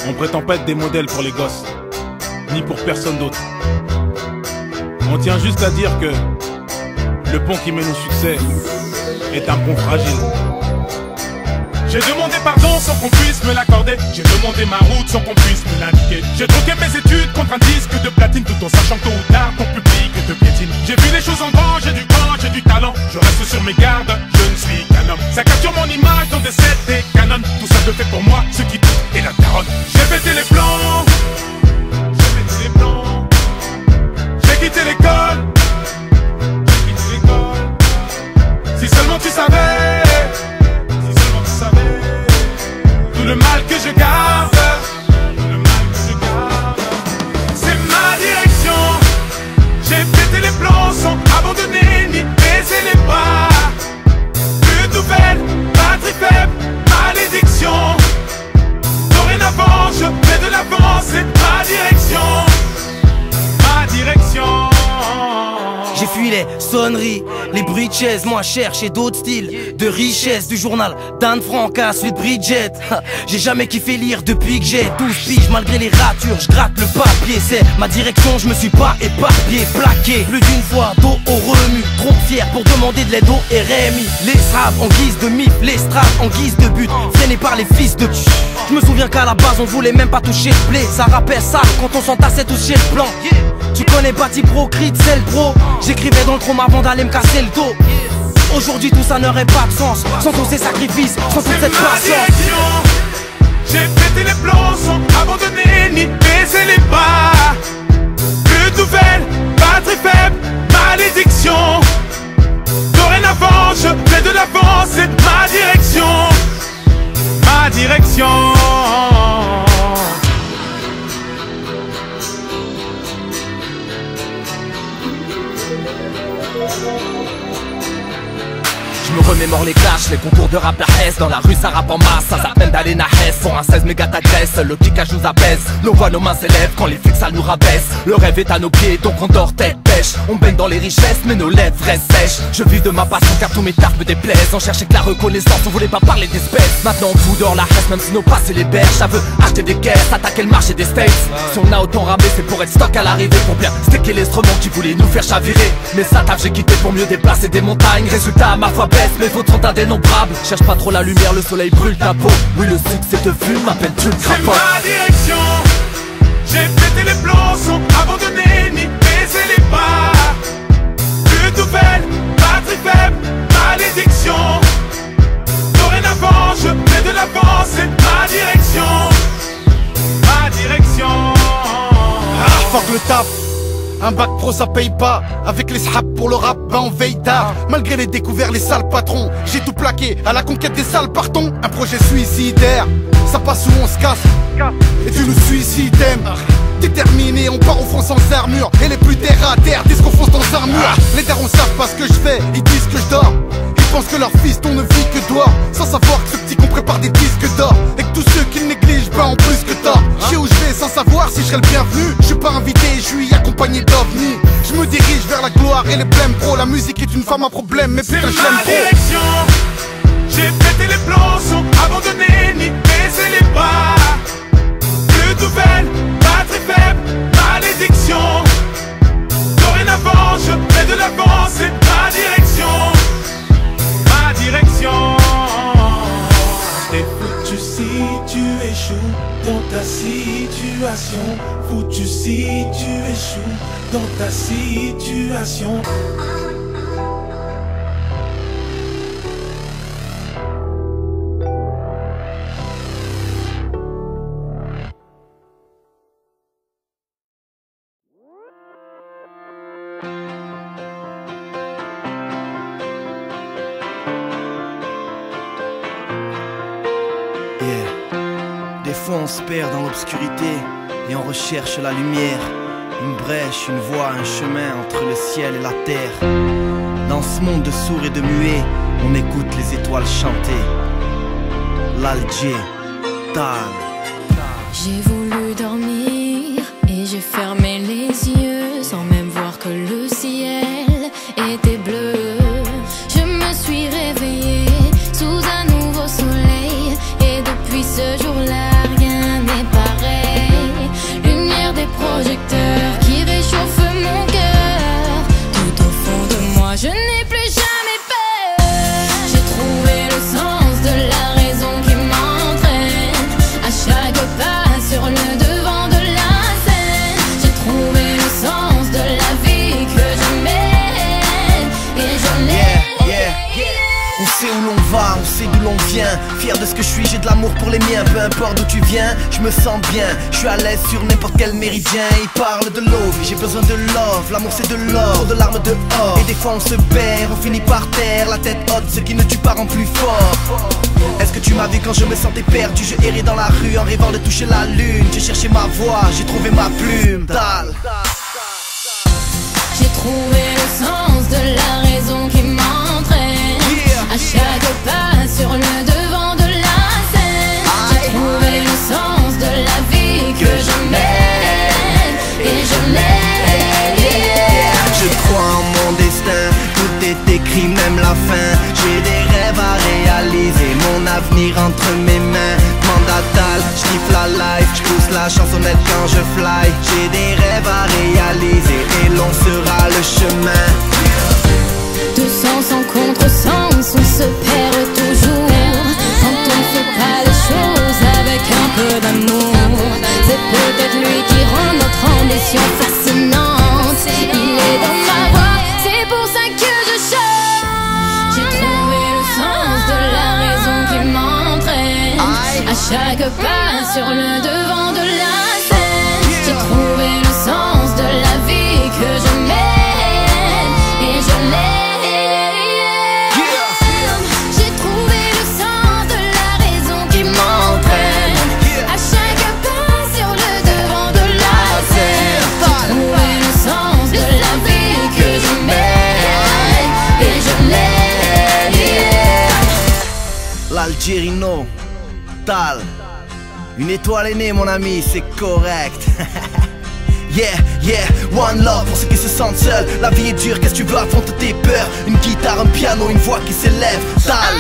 On prétend pas être des modèles pour les gosses, ni pour personne d'autre. On tient juste à dire que le pont qui mène au succès est un pont fragile. J'ai demandé pardon sans qu'on puisse me l'accorder. J'ai demandé ma route sans qu'on puisse me l'indiquer. J'ai troqué mes études contre un disque de platine, tout en sachant que tôt ou tard ton public te piétine. J'ai vu les choses en grand, j'ai du cran, j'ai du talent. Je reste sur mes gardes, je ne suis qu'un homme. Ça capture mon image dans des sets et canons. Tout ça je fais pour moi, ce qui doute est la daronne. J'ai pété les plans, j'ai pété les plans. J'ai quitté l'école, j'ai quitté l'école. Si seulement tu savais, tout le mal que je garde, c'est ma direction. J'ai pété les plans sans abandonner ni baisser les bras. Plus de nouvelles, batterie faible, malédiction. Dorénavant je fais de l'avant, c'est ma direction. Ma direction. J'ai fui les sonneries, les bruits de chaises, moi chercher d'autres styles de richesse. Du journal d'Anne Frank à celui de Bridget. J'ai jamais kiffé lire depuis que j'ai 12 piges. Malgré les ratures, je gratte le papier. C'est ma direction, je me suis pas éparpillé, plaqué plus d'une fois, dos au remue. Trop fier pour demander de l'aide au RMI. Les straves en guise de mif, les straves en guise de but, freinés par les fils de pute. Je me souviens qu'à la base on voulait même pas toucher le blé. Ça rappelle ça quand on s'entassait tous chez le plan. Tu connais Bati Pro, Creed, c'est le pro. J'écrivais dans le chrome avant d'aller me casser le dos. Aujourd'hui tout ça n'aurait pas de sens sans tous ces sacrifices, sans toute cette patience. J'ai pété les plombs sans abandonner ni baisser les bras. Plus de nouvelles, batterie faible, malédiction. Dorénavant je fais de l'avant, c'est ma direction. Ma direction. Je me remémore les clashs, les concours de rap la Hesse. Dans la rue ça rappe en masse, ça s'appelle d'aller na Hesse. Pour un 16 méga t'agresse, le kickage nous apaise. Nos voix, nos mains s'élèvent quand les flics ça nous rabaisse. Le rêve est à nos pieds donc on dort tête pêche. On baigne dans les richesses mais nos lèvres restent sèches. Je vis de ma passion car tous mes tarpes me déplaisent. On cherchait que la reconnaissance, on voulait pas parler d'espèces. Maintenant on fout dehors la Hesse même si nos passés les berges. Ça veut acheter des caisses, attaquer le marché des States. Si on a autant ramé c'est pour être stock à l'arrivée. Pour bien sticker l'instrument qui voulait nous faire chavirer. Mais ça tape j'ai quitté pour mieux déplacer des montagnes. Résultat ma foi baisse, mes fautes sont indénombrables. Cherche pas trop la lumière, le soleil brûle ta peau. Oui le succès te fume, m'appelle-tu le crapaud. C'est ma direction. J'ai pété les plombs sans abandonner ni baisser les bras. Plus de nouvelles, batterie faible, malédiction. Dorénavant je fais de l'avant, c'est ma direction. Ma direction. Ah, fuck le taf. Un bac pro ça paye pas. Avec les srap pour le rap, ben on veille tard. Malgré les découvertes, les sales patrons, j'ai tout plaqué à la conquête des sales partons. Un projet suicidaire, ça passe où on se casse. Et tu nous suicides, déterminé, on part au front sans armure. Et les plus terre à terre disent qu'on fonce dans un mur. Les darons savent pas ce que je fais, ils disent que je dors. Ils pensent que leur fils on ne vit que dehors. Sans savoir que ce petit qu'on prépare des disques d'or. Et que tous ceux qui le négligent, ben en plus que tort. Je sais où je vais sans savoir si je serai le bienvenu. Je suis pas invité, je suis accompagné d'ovnis. Je me dirige vers la gloire et les blèmes pro. La musique est une femme à problème, mais putain je l'aime trop. Direction. J'ai pété les plombs sans abandonner ni baisser les bras. Plus de nouvelles, batterie faible, malédiction. Dorénavant je fais de l'avant, c'est ma direction. Ma direction. T'es foutu si tu échoues dans ta situation. Foutu si tu échoues dans ta situation. Des fois on se perd dans l'obscurité et on recherche la lumière. Une brèche, une voie, un chemin entre le ciel et la terre. Dans ce monde de sourds et de muets, on écoute les étoiles chanter. L'Alger, Tal. J'ai voulu dormir et j'ai fermé les yeux sans même voir que le ciel était bleu. Je me suis réveillée va, on sait d'où l'on vient. Fier de ce que je suis, j'ai de l'amour pour les miens. Peu importe d'où tu viens, je me sens bien. Je suis à l'aise sur n'importe quel méridien. Ils parlent de l'eau, j'ai besoin de love. L'amour c'est de l'or, trop de larmes dehors. Et des fois on se perd, on finit par terre. La tête haute, ce qui ne tue pas rend plus fort. Est-ce que tu m'as vu quand je me sentais perdu? Je errais dans la rue en rêvant de toucher la lune. J'ai cherché ma voix, j'ai trouvé ma plume. Tal. J'ai trouvé le sens de la raison qui m'entraîne. À chaque pas sur le devant de la scène. J'ai trouvé le sens de la vie que je mène. Et je l'aime. Je crois en mon destin, tout est écrit, même la fin. J'ai des rêves à réaliser, mon avenir entre mes mains. Mandatal, je kiffe la life, je pousse la chansonnette quand je fly. J'ai des rêves à réaliser et l'on sera le chemin. De sens en contresens, on se perd toujours. Quand on ne fait pas les choses avec un peu d'amour. C'est peut-être lui qui rend notre ambition fascinante. Il est dans ma voix, c'est pour ça que je chante. J'ai trouvé le sens de la raison qui m'entraîne. À chaque pas sur le devant de la scène. J'ai trouvé le sens de la vie que je mène. Et je l'aime. J'ai trouvé le sens de la raison qui m'entraîne. À chaque pas sur le devant de la scène. J'ai trouvé le sens de la vie que je mène. Et je l'aime. L'Algérino, Tal. Une étoile est née mon ami, c'est correct. Yeah, yeah, one love pour ceux qui se sentent seuls. La vie est dure, qu'est-ce que tu veux, affronte tes peurs. Une guitare, un piano, une voix qui s'élève. Tal.